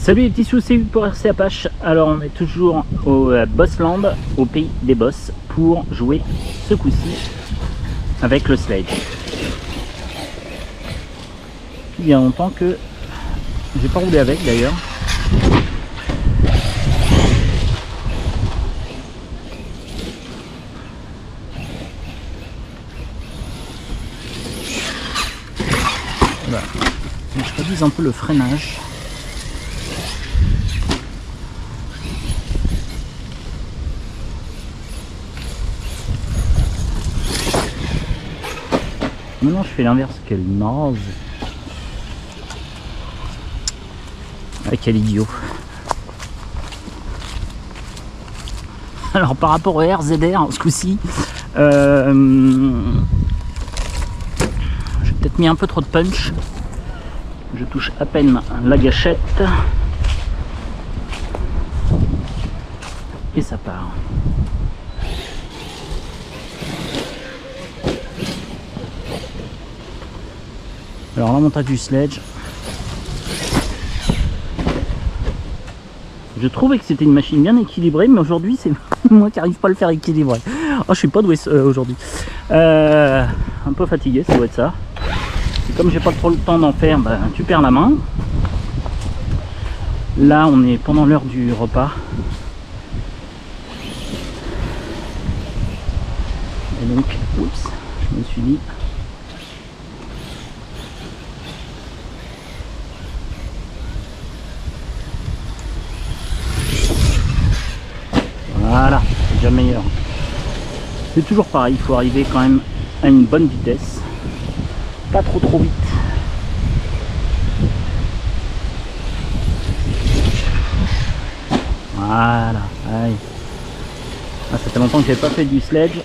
Salut les petits sous, c'est Hugues pour RC Apache. Alors on est toujours au Bossland, au pays des boss, pour jouer ce coup-ci avec le sledge. Il y a longtemps que j'ai pas roulé avec d'ailleurs. Voilà. Je réduise un peu le freinage. Maintenant je fais l'inverse, quel naze. Ah, quel idiot. Alors par rapport au RZR ce coup-ci, j'ai peut-être mis un peu trop de punch. Je touche à peine la gâchette et ça part. Alors la montage du sledge, je trouvais que c'était une machine bien équilibrée, mais aujourd'hui c'est moi qui n'arrive pas à le faire équilibrer. Oh, je suis pas doué aujourd'hui. Un peu fatigué, ça doit être ça. Et comme j'ai pas trop le temps d'en faire, bah, tu perds la main. Là on est pendant l'heure du repas. Et donc, oups, je me suis dit... Voilà, c'est déjà meilleur. C'est toujours pareil, il faut arriver quand même à une bonne vitesse. Pas trop vite. Voilà, allez. Ah, ça fait longtemps que j'avais pas fait du sledge.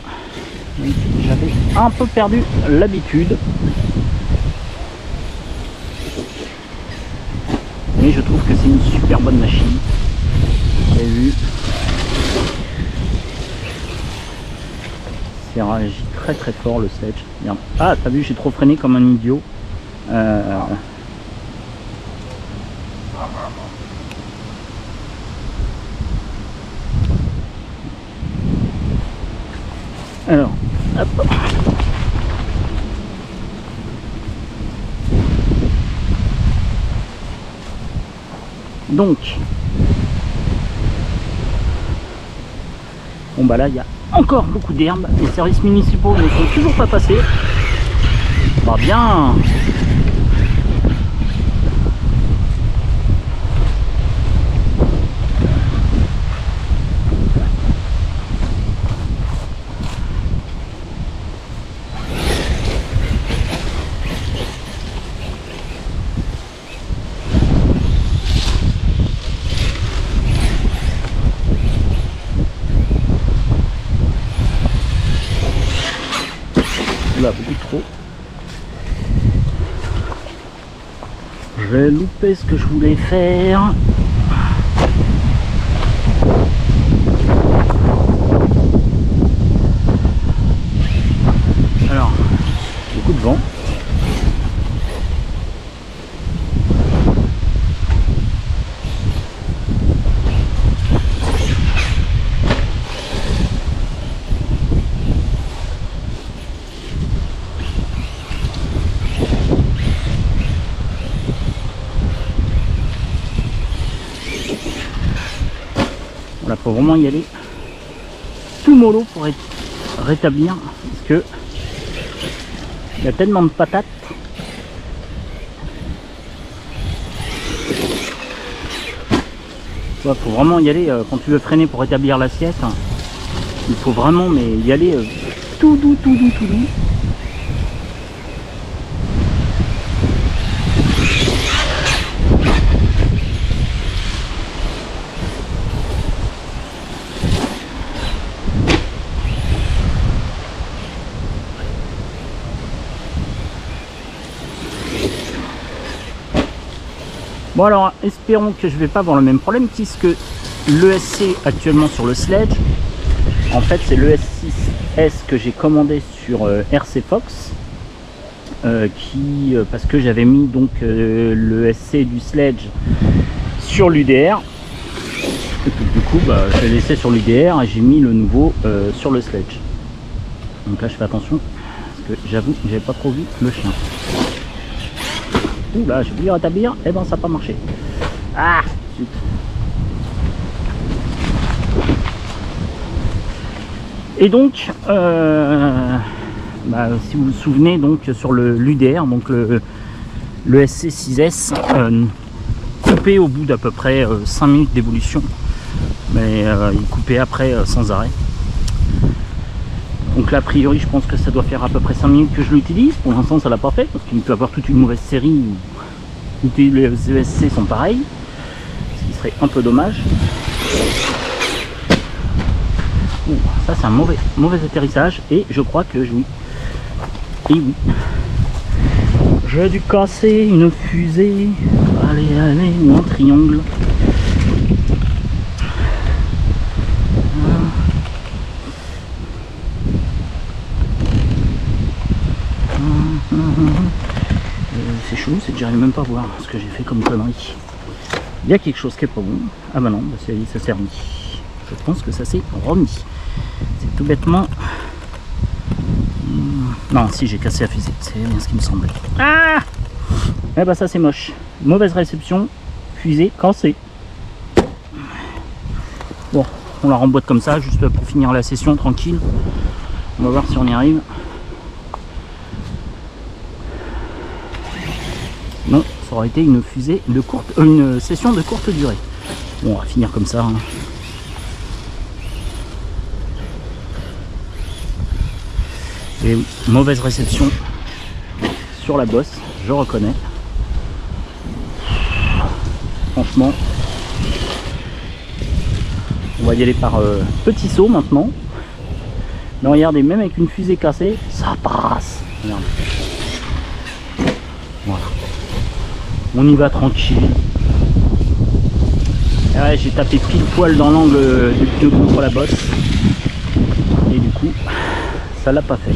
J'avais un peu perdu l'habitude. Mais je trouve que c'est une super bonne machine. Vous avez vu. C'est réagi très fort le sledge. Merde. Ah, t'as vu, j'ai trop freiné comme un idiot. Alors, hop. Donc, bon bah là il y a encore beaucoup d'herbes. Les services municipaux ne sont toujours pas passés. Bah bien. Là, beaucoup trop. J'ai loupé ce que je voulais faire. Alors, beaucoup de vent. Voilà, faut vraiment y aller tout mollo pour rétablir, parce que il y a tellement de patates. Il faut vraiment y aller quand tu veux freiner pour rétablir l'assiette. Il faut vraiment y aller tout doux. Bon alors, espérons que je vais pas avoir le même problème, puisque l'ESC actuellement sur le sledge, en fait c'est l'ES6S que j'ai commandé sur RC Fox, parce que j'avais mis donc le SC du sledge sur l'UDR. Et puis du coup bah, je l'ai laissé sur l'UDR et j'ai mis le nouveau sur le sledge. Donc là je fais attention parce que j'avoue que j'avais pas trop vu le chien. Ouh là j'ai voulu rétablir, et ben ça n'a pas marché. Ah zut. Et donc bah, si vous vous souvenez donc sur l'UDR, donc le SC6S coupé au bout d'à peu près 5 minutes d'évolution, mais il coupait après sans arrêt. Donc là a priori je pense que ça doit faire à peu près 5 minutes que je l'utilise. Pour l'instant ça l'a pas fait parce qu'il peut y avoir toute une mauvaise série où les ESC sont pareils, ce qui serait un peu dommage. Ouh, ça c'est un mauvais atterrissage et je crois que oui. Et oui, j'ai dû casser une fusée. Allez, ou un triangle. C'est chaud, c'est que j'arrive même pas à voir ce que j'ai fait comme connerie. Il y a quelque chose qui est pas bon. Ah bah non, bah ça s'est remis. Je pense que ça s'est remis. C'est tout bêtement. Non, si j'ai cassé la fusée, c'est bien ce qui me semblait. Ah! Eh bah ça c'est moche. Mauvaise réception, fusée cassée. Bon, on la remboîte comme ça, juste pour finir la session tranquille. On va voir si on y arrive. Non, ça aurait été une fusée de une session de courte durée. Bon, on va finir comme ça. Hein. Et oui, mauvaise réception sur la bosse, je reconnais. Franchement, on va y aller par petit saut maintenant. Mais regardez, même avec une fusée cassée, ça passe. Regardez. Voilà. On y va tranquille. Et ouais, j'ai tapé pile poil dans l'angle du pneu contre la bosse. Et du coup, ça l'a pas fait.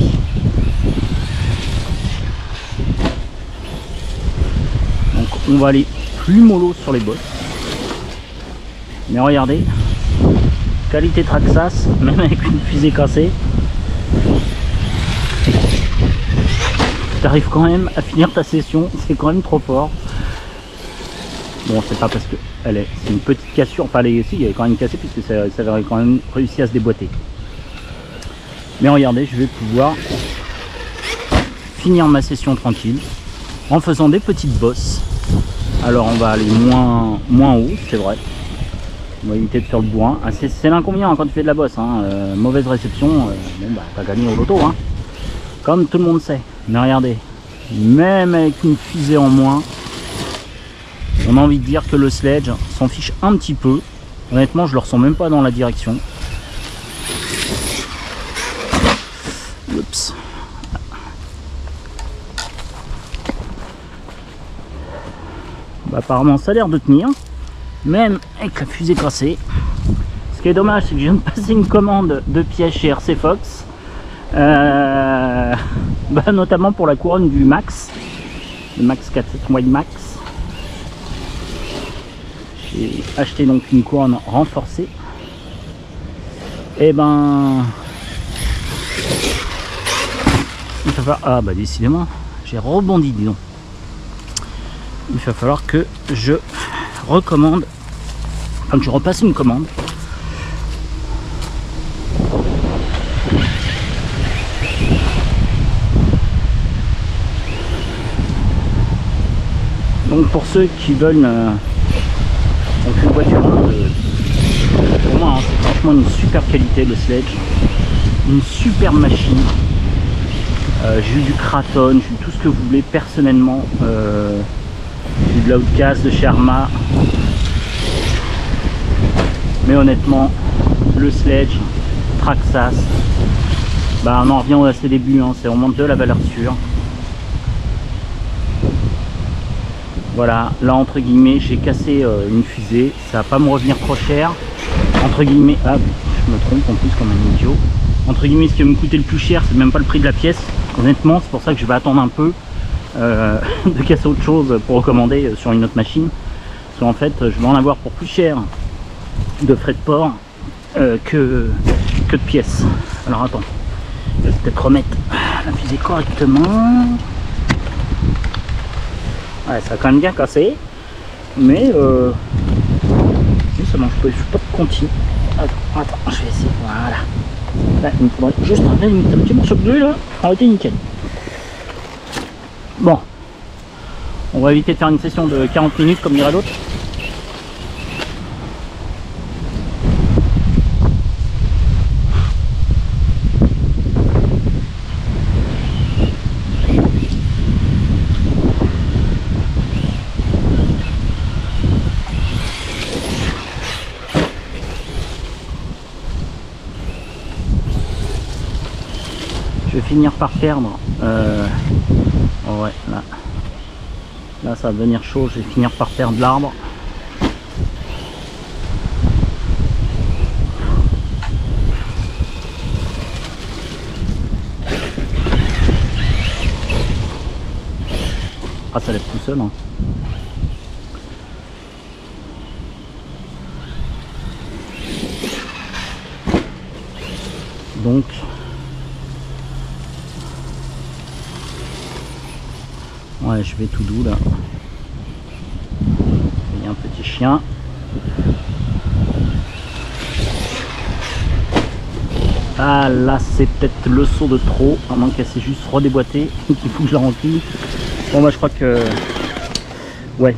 Donc on va aller plus mollo sur les bosses. Mais regardez, qualité Traxxas, même avec une fusée cassée, tu arrives quand même à finir ta session, c'est quand même trop fort. Bon, c'est pas parce que c'est une petite cassure, enfin si, il y avait quand même cassé puisque ça avait quand même réussi à se déboîter. Mais regardez, je vais pouvoir finir ma session tranquille en faisant des petites bosses. Alors on va aller moins haut, c'est vrai. On va éviter de faire le bourrin. Ah, c'est l'inconvénient hein, quand tu fais de la bosse. Hein. Mauvaise réception, bon bah t'as gagné au loto, hein. Comme tout le monde sait. Mais regardez, même avec une fusée en moins, on a envie de dire que le sledge s'en fiche un petit peu. Honnêtement, je le ressens même pas dans la direction. Oups. Bah, apparemment ça a l'air de tenir, même avec la fusée cassée. Ce qui est dommage, c'est que je viens de passer une commande de pièces chez RC Fox, bah, notamment pour la couronne du Max, le Max 47 Wide Max. J'ai acheté donc une couronne renforcée. Et ben, il va falloir... Ah bah décidément, j'ai rebondi, dis donc. Il va falloir que je recommande, enfin que je repasse une commande. Donc pour ceux qui veulent donc une voiture, pour moi hein, c'est franchement une super qualité le sledge, une super machine. J'ai eu du Kraton, j'ai eu tout ce que vous voulez personnellement. J'ai eu de l'Outcast de chez Arma. Mais honnêtement, le sledge, Traxxas, bah on en revient à ses débuts, hein, c'est vraiment de la valeur sûre. Voilà, là entre guillemets, j'ai cassé une fusée, ça va pas me revenir trop cher. Entre guillemets, ah je me trompe en plus comme un idiot. Entre guillemets, ce qui va me coûter le plus cher, c'est même pas le prix de la pièce. Honnêtement, c'est pour ça que je vais attendre un peu de casser autre chose pour recommander sur une autre machine. Parce qu'en fait, je vais en avoir pour plus cher de frais de port que de pièces. Alors attends, je vais peut-être remettre la fusée correctement. Ouais, ça a quand même bien cassé, mais ça mange pas de conti. Attends, je vais essayer. Voilà. Là, il me faudrait juste un petit morceau de glue là. Ça aurait été nickel. Bon, on va éviter de faire une session de 40 minutes comme dirait l'autre. Je vais finir par perdre. Oh ouais, là ça va devenir chaud. Je vais finir par perdre l'arbre. Ah, ça lève tout seul. Hein. Donc. Ouais, je vais tout doux là. Il y a un petit chien. Ah là, c'est peut-être le saut de trop, à moins qu'elle s'est juste redéboîtée et qu'il faut que je la remplis. Bon, moi je crois que... Ouais.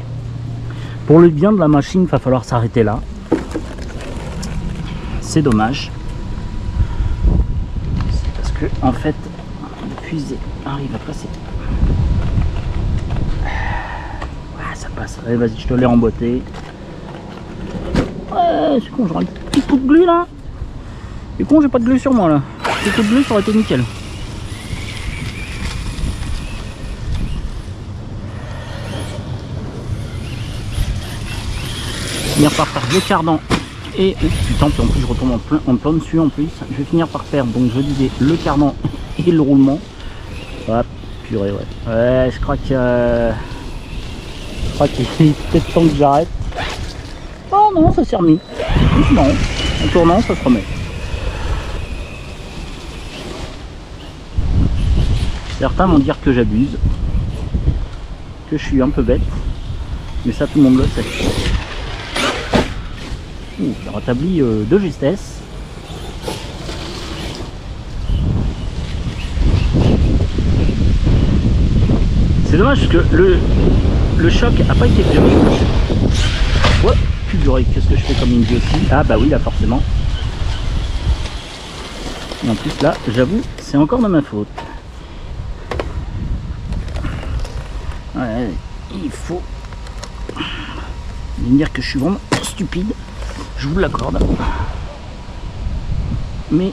Pour le bien de la machine, il va falloir s'arrêter là. C'est dommage. C'est parce que, en fait, la fusée arrive à passer. Allez, vas-y, je te l'ai emboîté. Ouais, c'est con, j'aurais un petit coup de glue là. C'est con, j'ai pas de glue sur moi là. Un coup de glue, ça aurait été nickel. Finir par faire le cardan et putain, puis en plus je retombe en plein dessus en plus. Je vais finir par faire, donc je disais, le cardan et le roulement. Hop, purée, ouais. Ouais, je crois que... Je crois qu'il est peut-être temps que j'arrête. Oh non, ça s'est remis. Non, en tournant, ça se remet. Certains vont dire que j'abuse, que je suis un peu bête, mais ça tout le monde le sait. J'ai rétabli de justesse. C'est dommage que le choc a pas été bien. Ouais, purée, qu'est-ce que je fais comme une idiotie? Ah bah oui, là forcément. Et en plus là, j'avoue, c'est encore de ma faute. Ouais, il faut dire que je suis vraiment stupide. Je vous l'accorde. Mais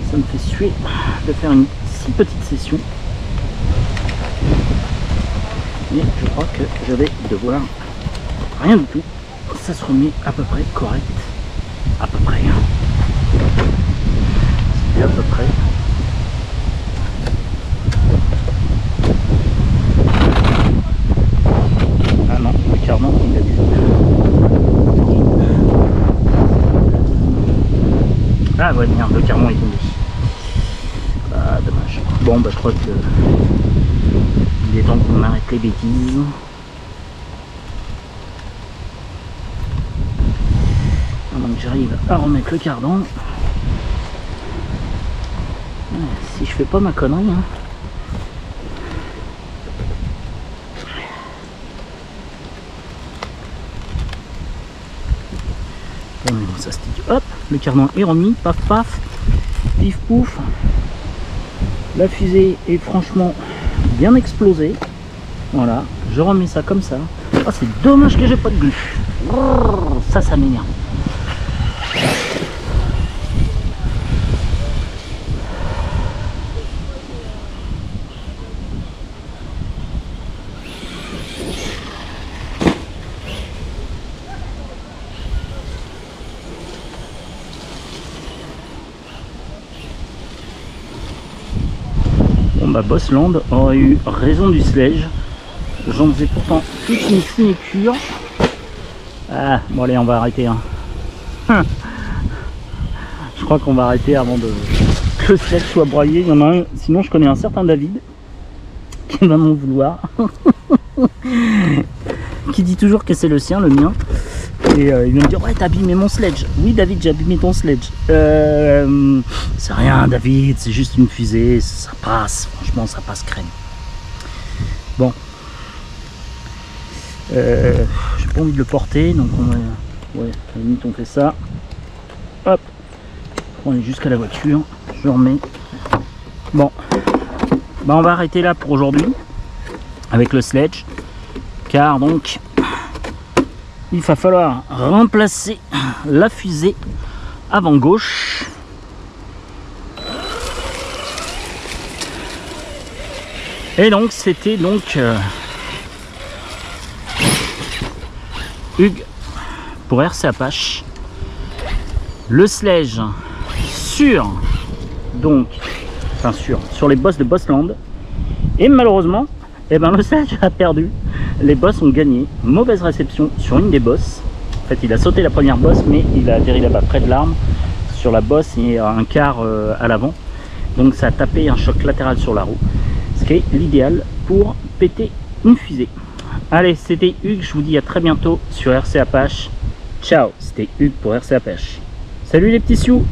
ça me fait suer de faire une si petite session. Mais je crois que je vais devoir rien du tout. Ça se remet à peu près correct. À peu près. C'est à peu près. Ah non, le cardan il a dû. Ah ouais, merde, le cardan est tombé. Ah dommage. Bon bah je crois que il est temps qu'on arrête les bêtises. Donc j'arrive à remettre le cardan. Si je fais pas ma connerie. Hein. Ça se dit. Hop, le cardan est remis. Paf paf. Pif pouf. La fusée est franchement bien explosée. Voilà, je remets ça comme ça. Ah, c'est dommage que j'ai pas de glue. Ça m'énerve. Bon bah Bossland aurait eu raison du sledge. J'en faisais pourtant toute une sinécure. Ah, bon allez, on va arrêter. Hein. Je crois qu'on va arrêter avant que le sledge soit broyé. Il y en a un, sinon je connais un certain David qui va m'en vouloir. Qui dit toujours que c'est le sien, le mien. Et il vient me dire, ouais, t'as abîmé mon sledge. Oui David, j'ai abîmé ton sledge. C'est rien David, c'est juste une fusée, ça passe, franchement ça passe crème. Bon. J'ai pas envie de le porter, donc on va... Ouais, à la limite on fait ça. Hop. On est jusqu'à la voiture, je remets. Bon. Bah on va arrêter là pour aujourd'hui. Avec le sledge. Car donc... il va falloir remplacer la fusée avant gauche. Et donc c'était donc Hugues pour RC Apache. Le sledge sur donc enfin sur les bosses de Bossland. Et malheureusement, eh ben, le sledge a perdu. Les bosses ont gagné. Mauvaise réception sur une des bosses. En fait, il a sauté la première bosse, mais il a atterri là-bas près de l'arme. Sur la bosse et un quart à l'avant. Donc ça a tapé un choc latéral sur la roue. Ce qui est l'idéal pour péter une fusée. Allez, c'était Hugues. Je vous dis à très bientôt sur RC Apache. Ciao, c'était Hugues pour RC Apache. Salut les petits sioux!